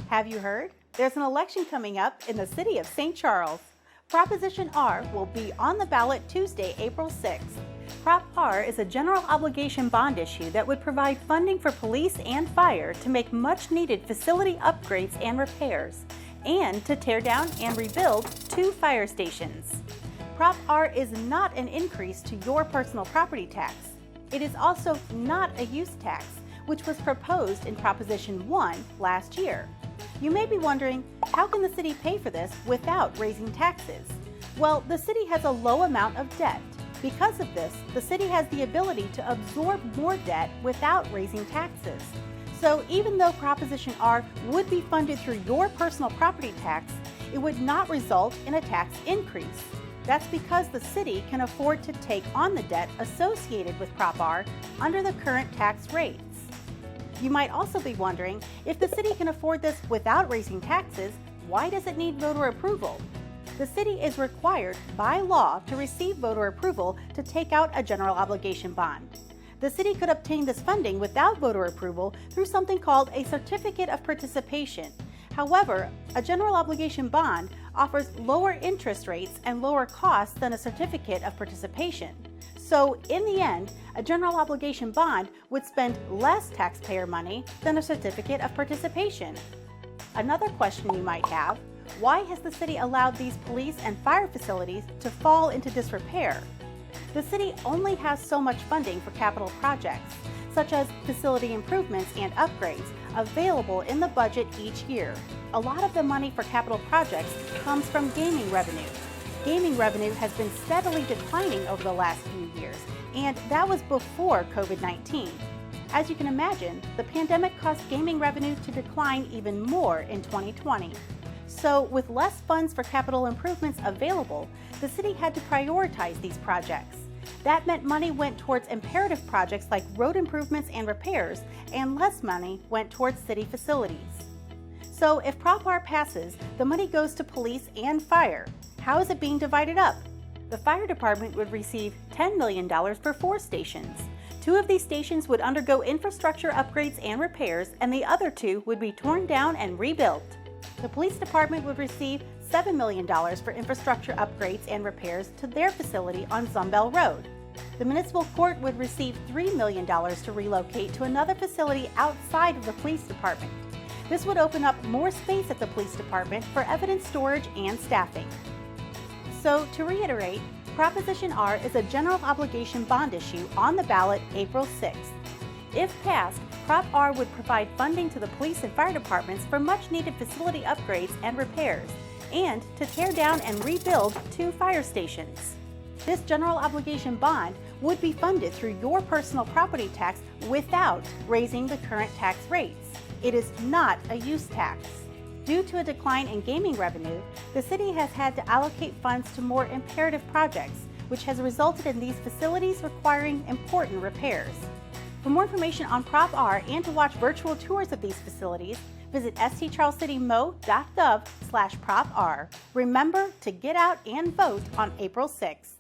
Have you heard? There's an election coming up in the city of St. Charles. Proposition R will be on the ballot Tuesday, April 6th. Prop R is a general obligation bond issue that would provide funding for police and fire to make much-needed facility upgrades and repairs, and to tear down and rebuild 2 fire stations. Prop R is not an increase to your personal property tax. It is also not a use tax, which was proposed in Proposition 1 last year. You may be wondering, how can the city pay for this without raising taxes? Well, the city has a low amount of debt. Because of this, the city has the ability to absorb more debt without raising taxes. So even though Proposition R would be funded through your personal property tax, it would not result in a tax increase. That's because the city can afford to take on the debt associated with Prop R under the current tax rates. You might also be wondering, if the city can afford this without raising taxes, why does it need voter approval? The city is required by law to receive voter approval to take out a general obligation bond. The city could obtain this funding without voter approval through something called a certificate of participation. However, a general obligation bond offers lower interest rates and lower costs than a certificate of participation. So, in the end, a general obligation bond would spend less taxpayer money than a certificate of participation. Another question you might have: why has the city allowed these police and fire facilities to fall into disrepair? The city only has so much funding for capital projects, such as facility improvements and upgrades, available in the budget each year. A lot of the money for capital projects comes from gaming revenue. Gaming revenue has been steadily declining over the last few years, and that was before COVID-19. As you can imagine, the pandemic caused gaming revenue to decline even more in 2020. So, with less funds for capital improvements available, the city had to prioritize these projects. That meant money went towards imperative projects like road improvements and repairs, and less money went towards city facilities. So, if Prop R passes, the money goes to police and fire. How is it being divided up? The fire department would receive $10 million for 4 stations. 2 of these stations would undergo infrastructure upgrades and repairs, and the other 2 would be torn down and rebuilt. The police department would receive $7 million for infrastructure upgrades and repairs to their facility on Zumbel Road. The municipal court would receive $3 million to relocate to another facility outside of the police department. This would open up more space at the police department for evidence storage and staffing. So, to reiterate, Proposition R is a general obligation bond issue on the ballot April 6th. If passed, Prop R would provide funding to the police and fire departments for much-needed facility upgrades and repairs, and to tear down and rebuild 2 fire stations. This general obligation bond would be funded through your personal property tax without raising the current tax rates. It is not a use tax. Due to a decline in gaming revenue, the city has had to allocate funds to more imperative projects, which has resulted in these facilities requiring important repairs. For more information on Prop R and to watch virtual tours of these facilities, visit stcharlescitymo.gov/Prop R. Remember to get out and vote on April 6th.